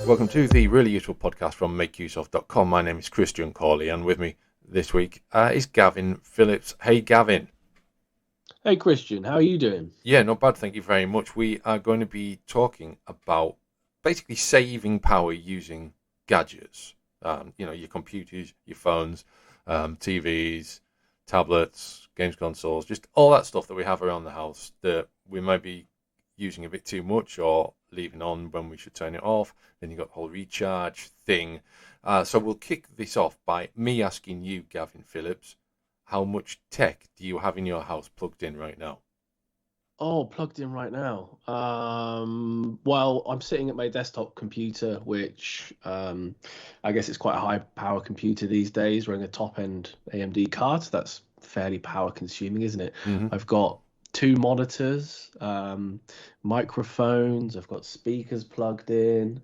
Welcome to the really useful podcast from makeuseof.com. My name is Christian Corley, and with me this week is Gavin Phillips. Hey, Gavin. Hey Christian, how are you doing? Yeah, not bad, thank you very much. We are going to be talking about basically saving power using gadgets. Your computers, your phones, TVs, tablets, games consoles, just all that stuff that we have around the house that we might be using a bit too much or leaving on when we should turn it off. Then you've got the whole recharge thing. So we'll kick this off by me asking you, Gavin Phillips, how much tech do you have in your house plugged in right now? Oh, plugged in right now. Well, I'm sitting at my desktop computer, which I guess it's quite a high power computer these days, running a top end AMD card. So that's fairly power consuming, isn't it? Mm-hmm. I've got two monitors, microphones, I've got speakers plugged in.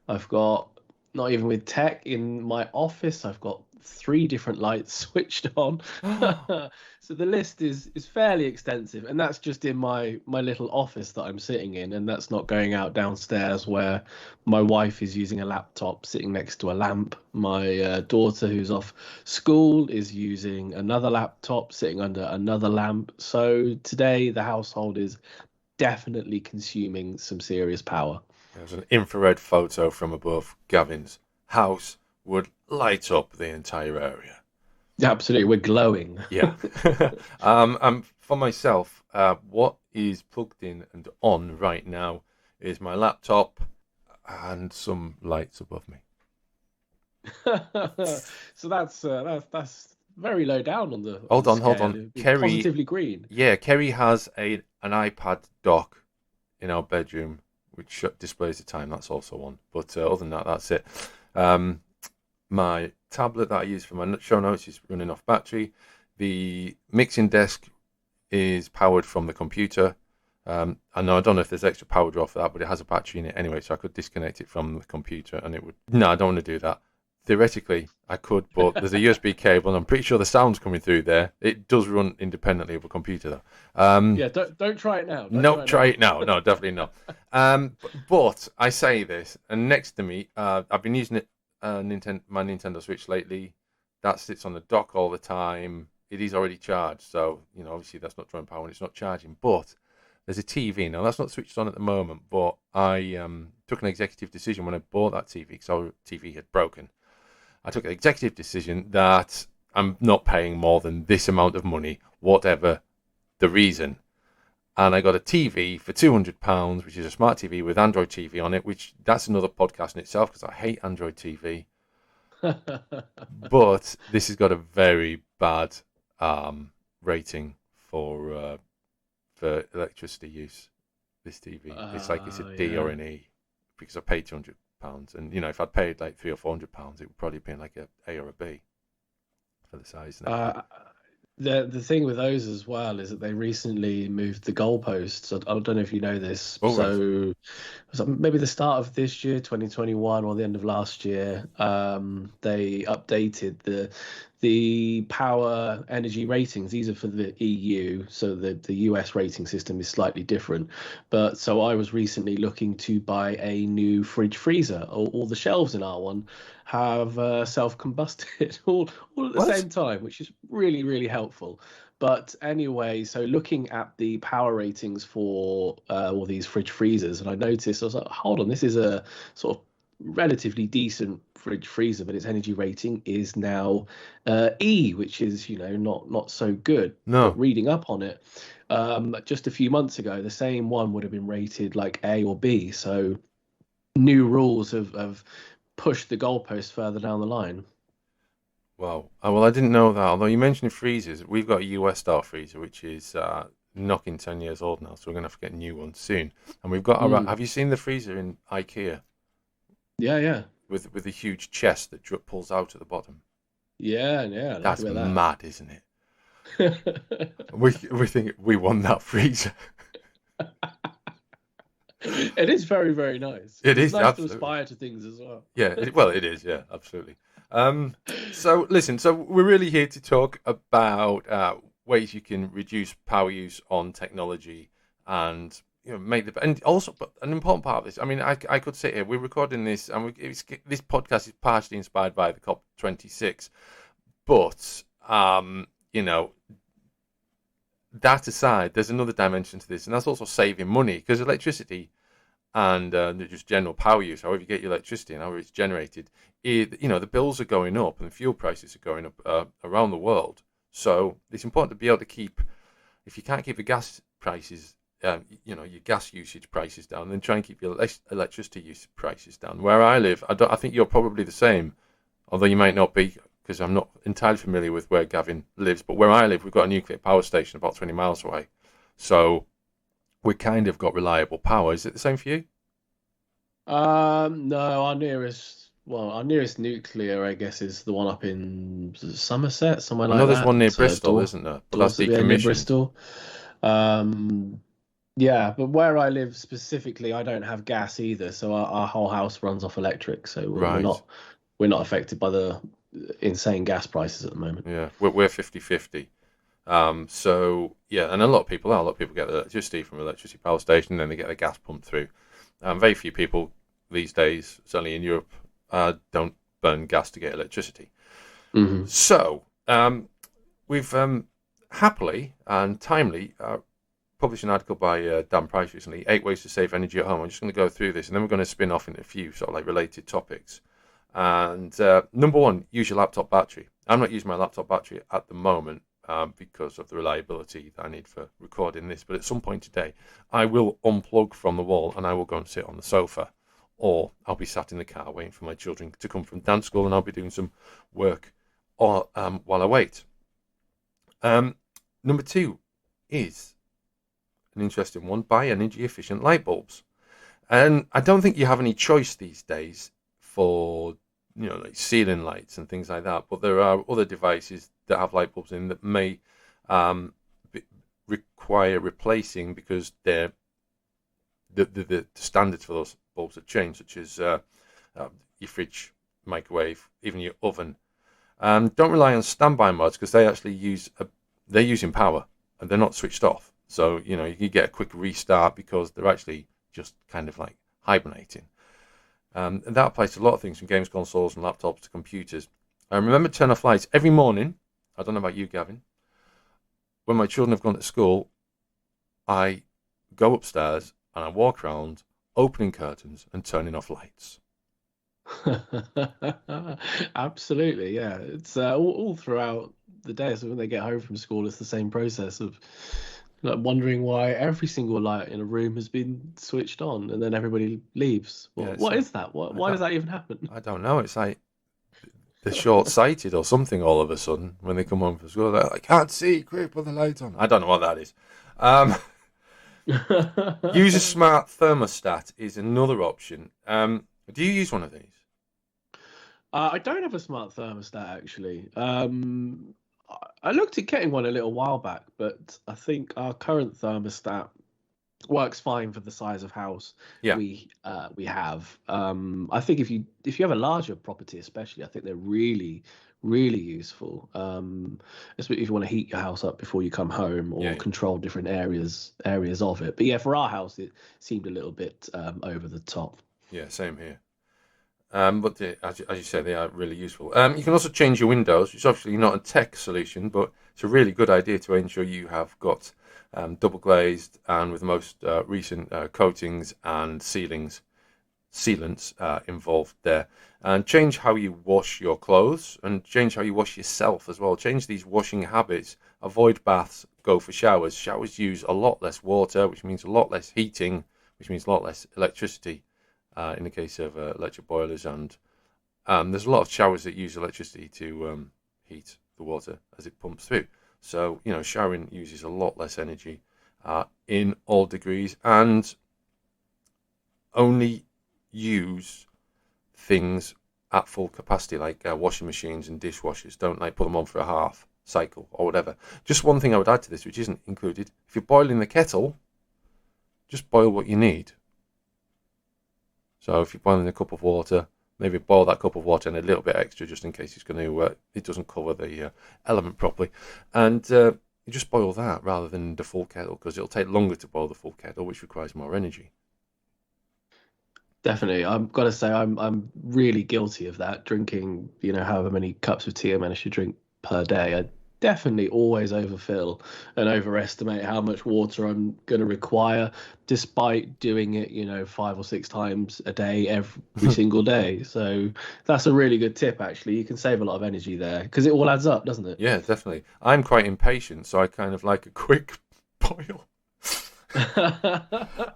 I've got, not even with tech in my office, I've got three different lights switched on. So the list is fairly extensive, and that's just in my little office that I'm sitting in, and that's not going out downstairs where my wife is using a laptop sitting next to a lamp. My daughter, who's off school, is using another laptop sitting under another lamp. So today the household is definitely consuming some serious power. There's an infrared photo from above. Gavin's house would light up the entire area. Absolutely, we're glowing. Yeah. For myself, what is plugged in and on right now is my laptop and some lights above me. So that's very low down on Hold the on, hold scale. on. It'd be Kerry, positively green. yeah, Kerry has an iPad dock in our bedroom, which displays the time. That's also on. But other than that, that's it. My tablet that I use for my show notes is running off battery. The mixing desk is powered from the computer. I know I don't know if there's extra power draw for that, but it has a battery in it anyway, so I could disconnect it from the computer and it would. No, I don't want to do that. Theoretically, I could, but there's a USB cable, and I'm pretty sure the sound's coming through there. It does run independently of a computer, though. Yeah, don't try it now. Don't No, try it try now. it now. No, definitely not. But I say this, and next to me, I've been using my Nintendo Switch lately. That sits on the dock all the time. It is already charged, so obviously that's not drawing power and it's not charging. But there's a TV now. That's not switched on at the moment, but I took an executive decision when I bought that TV because our TV had broken. I took an executive decision that I'm not paying more than this amount of money, whatever the reason. And I got a TV for £200, which is a smart TV with Android TV on it, which that's another podcast in itself because I hate Android TV. But this has got a very bad rating for electricity use. This TV, it's like it's a D or Yeah. an E because I paid £200, and if I'd paid like £300 or £400, it would probably be like a or a B for the size and everything. Uh, the thing with those as well is that they recently moved the goalposts. I don't know if you know this. All right. So maybe the start of this year, 2021, or the end of last year, they updated the power energy ratings. These are for the EU, so the US rating system is slightly different. But so I was recently looking to buy a new fridge freezer. All the shelves in our one have self-combusted all at the What? same time, which is really, really helpful. But anyway, so looking at the power ratings for all these fridge freezers, and I noticed, I was like, hold on, this is a sort of relatively decent fridge freezer, but its energy rating is now E, which is, not so good. But No. reading up on it, just a few months ago, the same one would have been rated like A or B. So new rules have pushed the goalpost further down the line. Wow. Well, I didn't know that. Although you mentioned freezers, we've got a US style freezer, which is knocking 10 years old now, so we're going to have to get a new one soon. And we've got our. Mm. Have you seen the freezer in IKEA Yeah, yeah, with the huge chest that pulls out at the bottom? yeah, yeah. Look That's at mad, isn't it? that. We think we won that freezer. It is very, very nice. It It's is nice to absolutely. aspire to things as well. Yeah. Well, it is. Yeah, absolutely. So listen. So we're really here to talk about ways you can reduce power use on technology and make the and also, but an important part of this. I mean, I could sit here. We're recording this, and this podcast is partially inspired by the COP26, but you know, that aside, there's another dimension to this, and that's also saving money because electricity and just general power use, however you get your electricity and however it's generated, the bills are going up and fuel prices are going up around the world. So it's important to be able to keep, if you can't keep the gas prices, your gas usage prices down, then try and keep your electricity use prices down. Where I live, I think you're probably the same, although you might not be, because I'm not entirely familiar with where Gavin lives. But where I live, we've got a nuclear power station about 20 miles away. So we kind of got reliable power. Is it the same for you? No, our nearest nuclear, I guess, is the one up in Somerset, somewhere I know like there's one near that. Bristol, isn't there? But that's Dorset, yeah, near decommissioned. Bristol. Um, yeah, but where I live specifically, I don't have gas either, so our whole house runs off electric. So Right. we're not affected by the insane gas prices at the moment. Yeah. We're 50-50. So yeah, and a lot of people are. A lot of people get their electricity from an electricity power station, and then they get their gas pumped through. Very few people these days, certainly in Europe, don't burn gas to get electricity. Hmm. So we've happily and timely published an article by Dan Price recently, 8 Ways to Save Energy at Home. I'm just going to go through this, and then we're going to spin off into a few sort of like related topics. And number one, use your laptop battery. I'm not using my laptop battery at the moment because of the reliability that I need for recording this. But at some point today, I will unplug from the wall and I will go and sit on the sofa. Or I'll be sat in the car waiting for my children to come from dance school, and I'll be doing some work or while I wait. Number two is an interesting one: buy energy efficient light bulbs. And I don't think you have any choice these days for like ceiling lights and things like that. But there are other devices that have light bulbs in that may um, require replacing because the standards for those bulbs have changed, such as your fridge, microwave, even your oven. Don't rely on standby mods because they actually they're using power and they're not switched off. So you can get a quick restart because they're actually just kind of like hibernating. And that applies to a lot of things, from games consoles and laptops to computers. I remember to turn off lights every morning. I don't know about you, Gavin. When my children have gone to school, I go upstairs and I walk around, opening curtains and turning off lights. Absolutely, yeah. It's all throughout the day. So when they get home from school, it's the same process of like wondering why every single light in a room has been switched on, and then everybody leaves. Yeah, What is that? I Why does don't, that even happen? I don't know. It's like they're short-sighted or something all of a sudden when they come home from school. They're like, I can't see. Quick, put the light on. I don't know what that is. Um, use a smart thermostat is another option. Do you use one of these? I don't have a smart thermostat actually. I looked at getting one a little while back, but I think our current thermostat works fine for the size of house Yeah, we have. I think if you have a larger property, especially, I think they're really useful. Especially if you want to heat your house up before you come home or yeah, control different areas of it. But yeah, for our house, it seemed a little bit over the top. yeah. Same here. But as you say, they are really useful. You can also change your windows. It's obviously not a tech solution, but it's a really good idea to ensure you have got double glazed and with the most recent coatings and sealants involved there. And change how you wash your clothes and change how you wash yourself as well. Change these washing habits. Avoid baths. Go for showers. Showers use a lot less water, which means a lot less heating, which means a lot less electricity. In the case of electric boilers, and there's a lot of showers that use electricity to heat the water as it pumps through. So showering uses a lot less energy in all degrees, and only use things at full capacity, like washing machines and dishwashers. Don't like put them on for a half cycle or whatever. Just one thing I would add to this, which isn't included: if you're boiling the kettle, just boil what you need. So if you're boiling a cup of water, maybe boil that cup of water and a little bit extra just in case it's going to it doesn't cover the element properly. And you just boil that rather than the full kettle, because it'll take longer to boil the full kettle, which requires more energy. Definitely. I've got to say I'm really guilty of that, drinking, however many cups of tea I manage to drink per day. I definitely always overfill and overestimate how much water I'm going to require, despite doing it, 5 or 6 times a day, every single day. So that's a really good tip, actually. You can save a lot of energy there because it all adds up, doesn't it? Yeah, definitely. I'm quite impatient, so I kind of like a quick boil.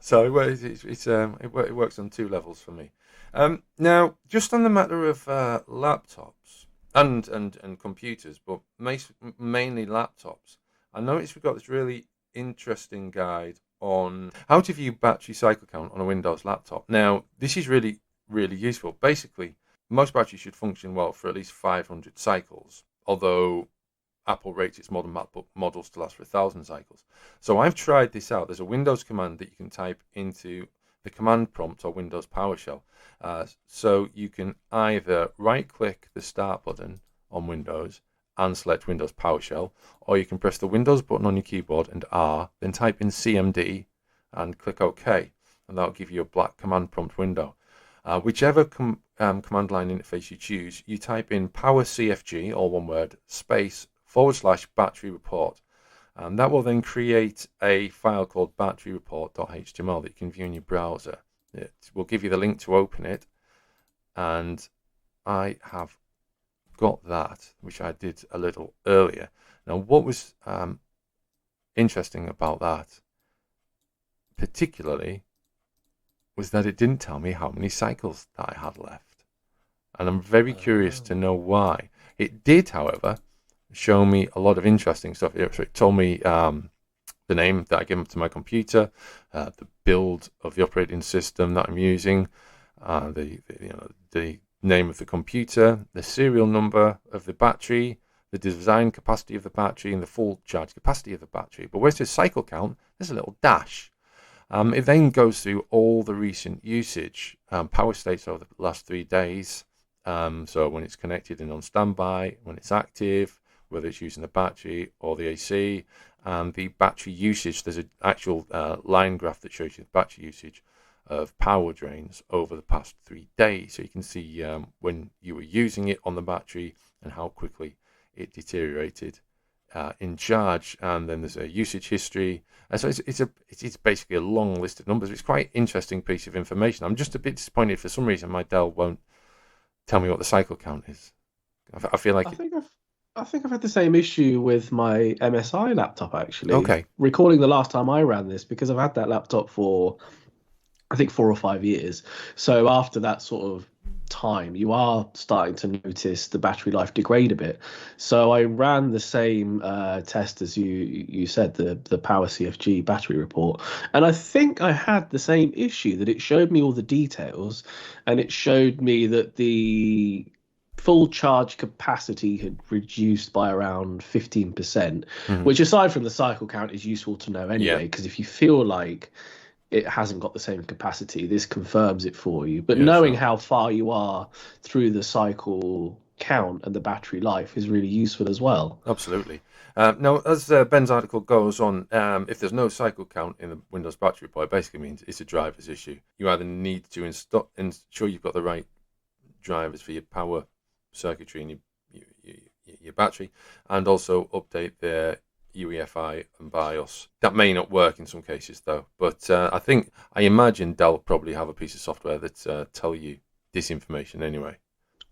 So it works on two levels for me. Now, just on the matter of laptops and computers, but mainly laptops, I noticed we've got this really interesting guide on how to view battery cycle count on a Windows laptop. Now, this is really, really useful. Basically, most batteries should function well for at least 500 cycles, although Apple rates its modern MacBook models to last for 1,000 cycles. So I've tried this out. There's a Windows command that you can type into the command prompt or Windows PowerShell. So you can either right-click the Start button on Windows and select Windows PowerShell, or you can press the Windows button on your keyboard and R, then type in CMD and click OK, and that'll give you a black command prompt window. Whichever command line interface you choose, you type in power CFG, all one word, space /battery report. And that will then create a file called batteryreport.html that you can view in your browser. It will give you the link to open it. And I have got that, which I did a little earlier. Now, what was interesting about that, particularly, was that it didn't tell me how many cycles that I had left. And I'm very curious to know why. It did, however, show me a lot of interesting stuff. It told me the name that I give to my computer, the build of the operating system that I'm using, the name of the computer, the serial number of the battery, the design capacity of the battery, and the full charge capacity of the battery. But where it says cycle count, there's a little dash. It then goes through all the recent usage, power states over the last 3 days. So when it's connected and on standby, when it's active, whether it's using the battery or the AC, and the battery usage. There's an actual line graph that shows you the battery usage of power drains over the past 3 days. So you can see when you were using it on the battery and how quickly it deteriorated in charge. And then there's a usage history. So it's basically a long list of numbers. It's quite an interesting piece of information. I'm just a bit disappointed for some reason my Dell won't tell me what the cycle count is. I feel like I think I've had the same issue with my MSI laptop actually. Okay. Recalling the last time I ran this, because I've had that laptop for I think 4 or 5 years. So after that sort of time, you are starting to notice the battery life degrade a bit. So I ran the same test as you said, the Power CFG battery report, and I think I had the same issue, that it showed me all the details, and it showed me that the full charge capacity had reduced by around 15%, which aside from the cycle count is useful to know anyway, because if you feel like it hasn't got the same capacity, this confirms it for you. But knowing how far you are through the cycle count and the battery life is really useful as well. Absolutely. Now, as Ben's article goes on, if there's no cycle count in the Windows battery report, it basically means it's a driver's issue. You either need to ensure you've got the right drivers for your power circuitry and your battery, and also update their UEFI and BIOS. That may not work in some cases though, but I imagine Dell probably have a piece of software that tell you this information anyway.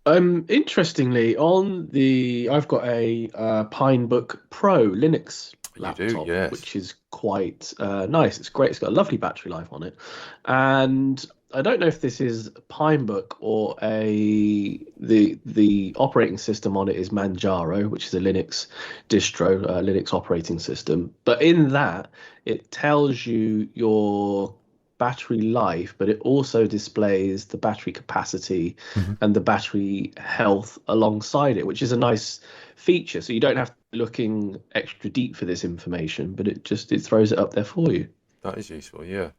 Interestingly, I've got a Pinebook Pro Linux laptop, yes. which is quite nice. It's great. It's got a lovely battery life on it, and I don't know if this is Pinebook or the operating system on it is Manjaro, which is a Linux distro, Linux operating system. But in that, it tells you your battery life, but it also displays the battery capacity and the battery health alongside it, which is a nice feature. So you don't have to be looking extra deep for this information, but it throws it up there for you. That is useful, yeah.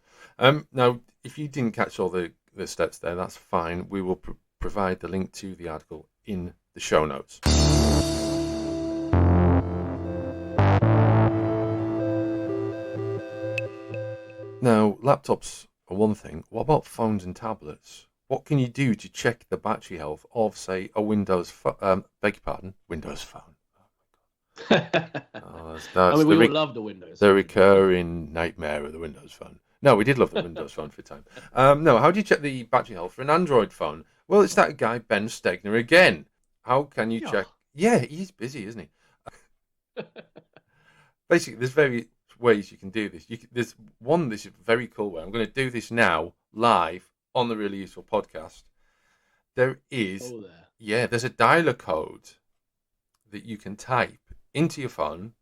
Now, if you didn't catch all the steps there, that's fine. We will provide the link to the article in the show notes. Now, laptops are one thing. What about phones and tablets? What can you do to check the battery health of, say, a beg your pardon, Windows phone? Oh, I that's mean, we all love the Windows the phone. recurring nightmare of the Windows phone. No, we did love the Windows phone for a time. No, how do you check the battery health for an Android phone? Well, it's that guy, Ben Stegner, again. How can you Yeah. check? Yeah, he's busy, isn't he? Basically, there's various ways you can do this. There's one this is very cool way. I'm going to do this now live on the Really Useful podcast. There is, Oh, there. yeah, there's a dialer code that you can type into your phone,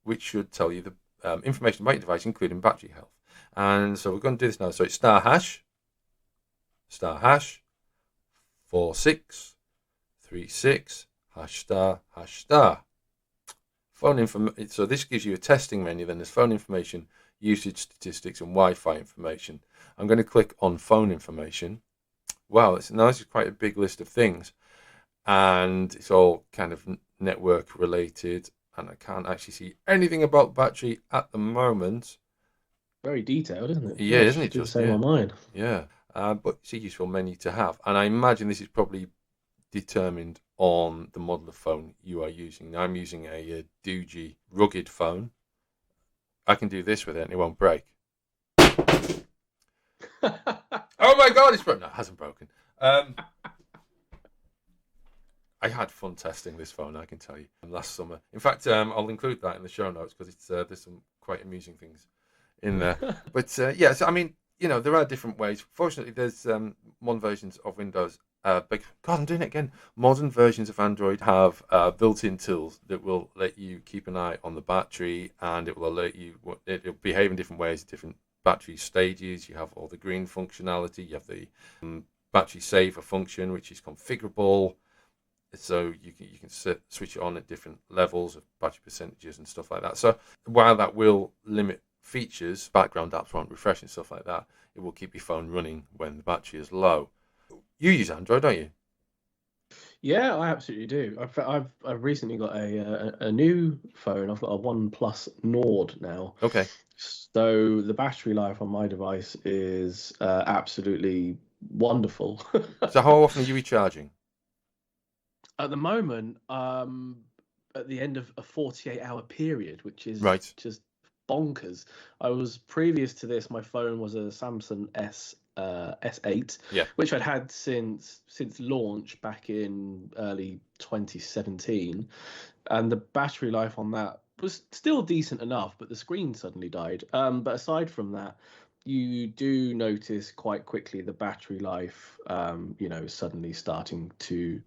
which should tell you the information about your device, including battery health. And so we're going to do this now. So it's *#, 4636 ##. Phone information. So this gives you a testing menu. Then there's phone information, usage statistics, and Wi-Fi information. I'm going to click on phone information. Wow, this is quite a big list of things, and it's all kind of network related. And I can't actually see anything about battery at the moment. Very detailed, isn't it? Yeah, Yeah, I isn't it should do the just? same Yeah, on mine. yeah. But it's a useful menu to have, and I imagine this is probably determined on the model of phone you are using. Now, I'm using a Doogie rugged phone. I can do this with it and it won't break. Oh my god, it's broken. No, it hasn't broken. I had fun testing this phone, I can tell you, last summer. In fact, I'll include that in the show notes because there's some quite amusing things in there. But yeah, so I mean, there are different ways. Fortunately, there's modern versions of Windows. God, I'm doing it again. Modern versions of Android have built-in tools that will let you keep an eye on the battery, and it will alert you. It'll behave in different ways at different battery stages. You have all the green functionality. You have the battery saver function, which is configurable. So you can switch it on at different levels of battery percentages and stuff like that. So while that will limit features, background apps won't refresh and stuff like that, it will keep your phone running when the battery is low. You use Android, don't you? Yeah, I absolutely do. I've recently got a new phone. I've got a OnePlus Nord now. Okay. So the battery life on my device is absolutely wonderful. So how often are you recharging? At the moment, at the end of a 48-hour period, which is Right. just bonkers. I was previous to this, my phone was a Samsung S8, Yeah. which I'd had since launch back in early 2017, and the battery life on that was still decent enough, but the screen suddenly died. But aside from that, you do notice quite quickly the battery life, suddenly starting to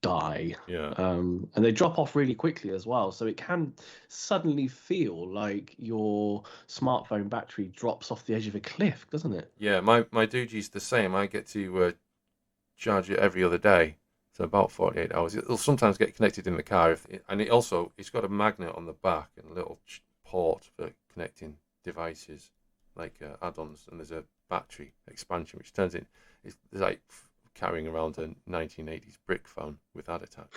die. Yeah. And they drop off really quickly as well. So it can suddenly feel like your smartphone battery drops off the edge of a cliff, doesn't it? Yeah, my Doogie's the same. I get to charge it every other day, so about 48 hours. It'll sometimes get connected in the car, and it's got a magnet on the back and a little port for connecting devices, like add-ons, and there's a battery expansion which turns it's like carrying around a 1980s brick phone with that attached.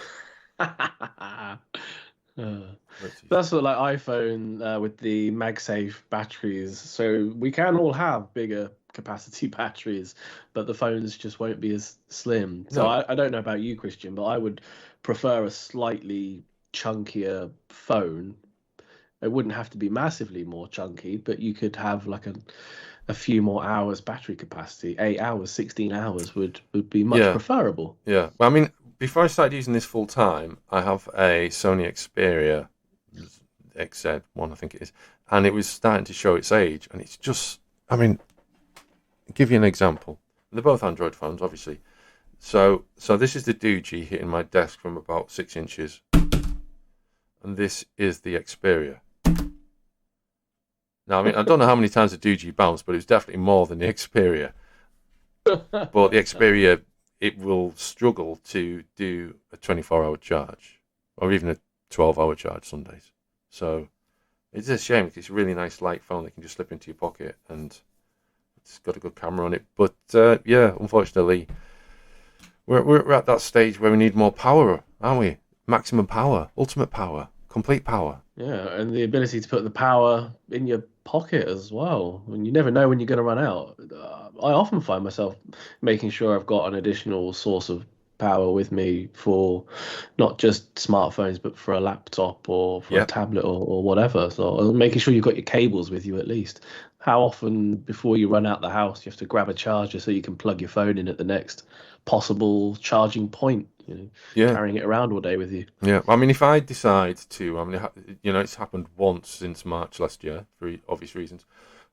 That's sort of like iPhone with the MagSafe batteries. So we can all have bigger capacity batteries, but the phones just won't be as slim. So No. I don't know about you, Christian, but I would prefer a slightly chunkier phone. It wouldn't have to be massively more chunky, but you could have like a few more hours battery capacity. 8 hours, 16 hours would be much Yeah. preferable. Yeah. Well, I mean, before I started using this full time, I have a Sony Xperia XZ1, I think it is, and it was starting to show its age, and it's just, I mean, I'll give you an example. They're both Android phones, obviously. So this is the Doogie hitting my desk from about 6 inches, and this is the Xperia. Now, I mean, I don't know how many times the Doogie bounced, but it was definitely more than the Xperia. But the Xperia, it will struggle to do a 24-hour charge, or even a 12-hour charge some days. So it's a shame because it's a really nice light phone that can just slip into your pocket, and it's got a good camera on it. But yeah, unfortunately, we're at that stage where we need more power, aren't we? Maximum power, ultimate power, complete power. Yeah, and the ability to put the power in your pocket as well. And you never know when you're going to run out. I often find myself making sure I've got an additional source of power with me for not just smartphones, but for a laptop or for a Yeah. tablet or whatever. So making sure you've got your cables with you at least. How often before you run out the house, you have to grab a charger so you can plug your phone in at the next possible charging point, Yeah. carrying it around all day with you. Yeah. I mean, if I decide to, I mean, it's happened once since March last year for obvious reasons.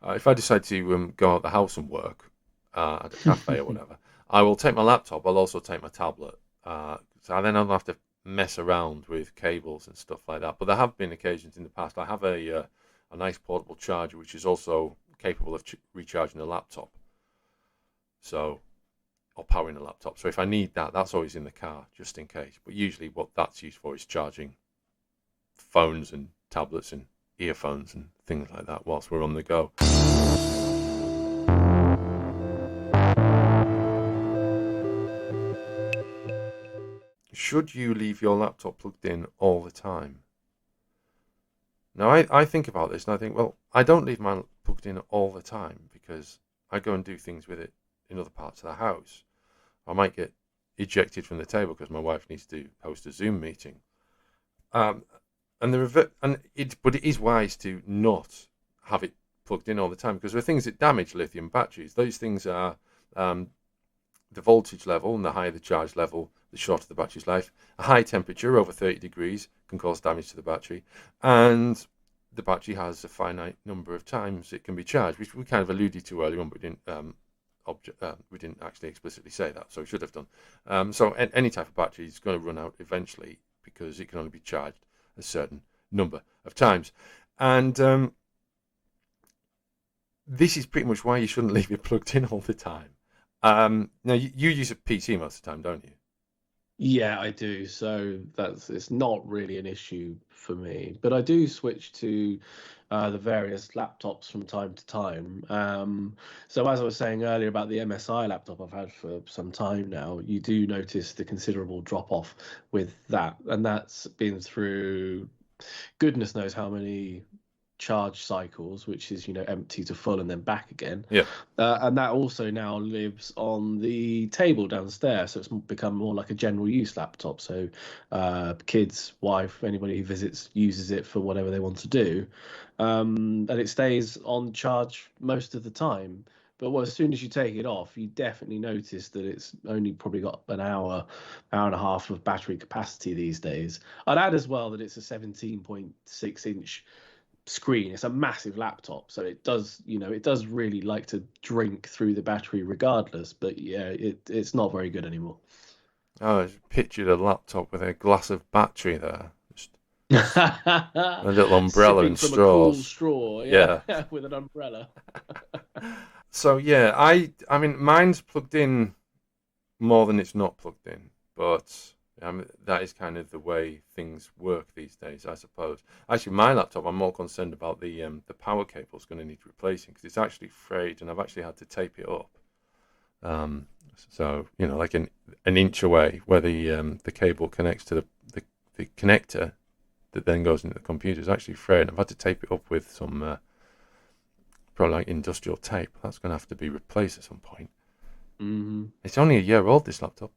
If I decide to go out the house and work at a cafe or whatever, I will take my laptop. I'll also take my tablet. So then I don't have to mess around with cables and stuff like that. But there have been occasions in the past. I have a nice portable charger which is also capable of recharging the laptop. So or powering a laptop. So if I need that, that's always in the car just in case. But usually, what that's used for is charging phones and tablets and earphones and things like that whilst we're on the go. Should you leave your laptop plugged in all the time? Now, I think about this and I think, well, I don't leave mine plugged in all the time because I go and do things with it in other parts of the house. I might get ejected from the table because my wife needs to host a Zoom meeting. Um, but it is wise to not have it plugged in all the time because there are things that damage lithium batteries. Those things are the voltage level, and the higher the charge level, the shorter the battery's life. A high temperature, over 30 degrees, can cause damage to the battery, and the battery has a finite number of times it can be charged, which we kind of alluded to earlier on, but we didn't actually explicitly say that, so we should have done. So any type of battery is going to run out eventually because it can only be charged a certain number of times. And this is pretty much why you shouldn't leave it plugged in all the time. Now, you use a PC most of the time, don't you? Yeah, I do. So it's not really an issue for me, but I do switch to the various laptops from time to time. So as I was saying earlier about the MSI laptop I've had for some time now, you do notice the considerable drop off with that, and that's been through goodness knows how many charge cycles, which is empty to full and then back again. Yeah. And that also now lives on the table downstairs, so it's become more like a general use laptop. So kids, wife, anybody who visits uses it for whatever they want to do, and it stays on charge most of the time. But as soon as you take it off, you definitely notice that it's only probably got an hour, hour and a half of battery capacity these days. I'd add as well that it's a 17.6-inch screen. It's a massive laptop, so it does really like to drink through the battery regardless. But yeah, it's not very good anymore. Oh, I just pictured a laptop with a glass of battery there, just a little umbrella Sipping and from a cool straws. straw, yeah, Yeah. with an umbrella. So yeah, I mean mine's plugged in more than it's not plugged in, but that is kind of the way things work these days, I suppose. Actually, my laptop, I'm more concerned about the power cable's going to need replacing because it's actually frayed, and I've actually had to tape it up. Um, so like an inch away, where the cable connects to the connector that then goes into the computer is actually frayed. I've had to tape it up with some probably like industrial tape. That's going to have to be replaced at some point. Mm-hmm. It's only a year old, this laptop.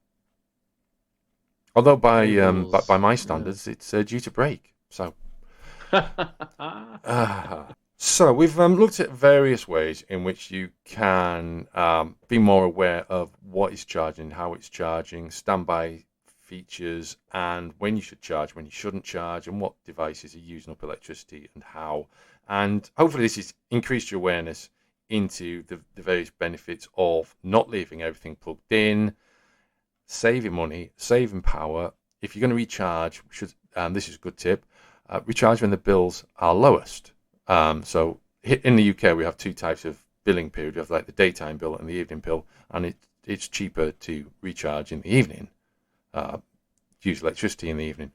Although by Cables, my yeah. standards, it's due to break. So, so we've looked at various ways in which you can be more aware of what is charging, how it's charging, standby features, and when you should charge, when you shouldn't charge, and what devices are using up electricity and how. And hopefully, this has increased your awareness into the various benefits of not leaving everything plugged in, saving money, saving power. If you're going to recharge, this is a good tip. Recharge when the bills are lowest. So in the UK, we have two types of billing period. We have like the daytime bill and the evening bill, and it's cheaper to recharge in the evening, use electricity in the evening.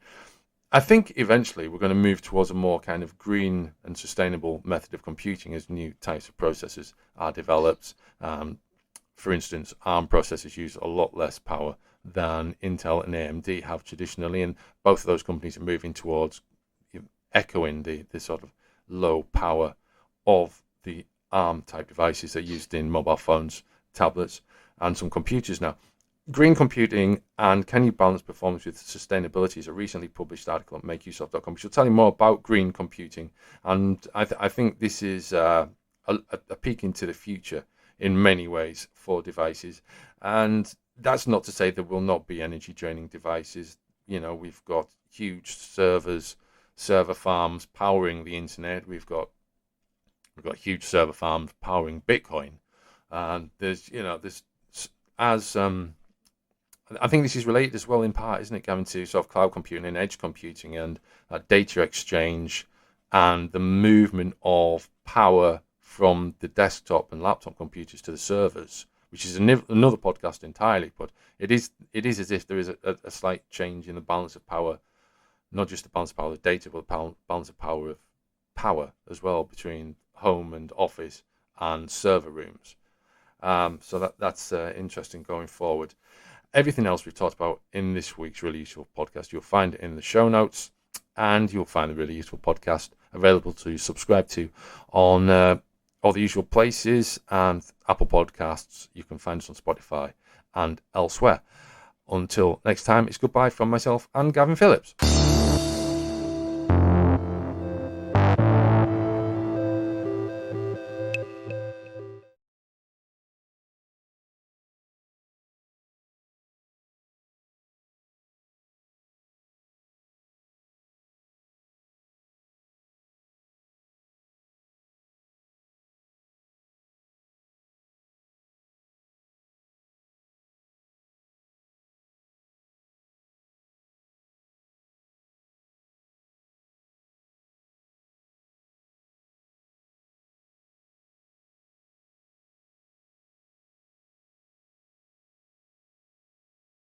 I think eventually we're going to move towards a more kind of green and sustainable method of computing as new types of processors are developed. For instance, ARM processors use a lot less power than Intel and AMD have traditionally, and both of those companies are moving towards echoing the sort of low power of the ARM type devices that are used in mobile phones, tablets, and some computers now. Green computing and can you balance performance with sustainability is a recently published article at makeuseof.com, which will tell you more about green computing. And I think this is a peek into the future in many ways for devices. And that's not to say there will not be energy draining devices. We've got huge server farms powering the internet. We've got huge server farms powering Bitcoin. And there's as I think this is related as well in part, isn't it, Gavin, to sort of cloud computing and edge computing and data exchange and the movement of power from the desktop and laptop computers to the servers, which is another podcast entirely. But it is as if there is a slight change in the balance of power, not just the balance of power of data, but the balance of power as well between home and office and server rooms. So that's interesting going forward. Everything else we've talked about in this week's Really Useful podcast, you'll find it in the show notes, and you'll find the Really Useful podcast available to subscribe to on all the usual places and Apple Podcasts. You can find us on Spotify and elsewhere. Until next time, it's goodbye from myself and Gavin Phillips.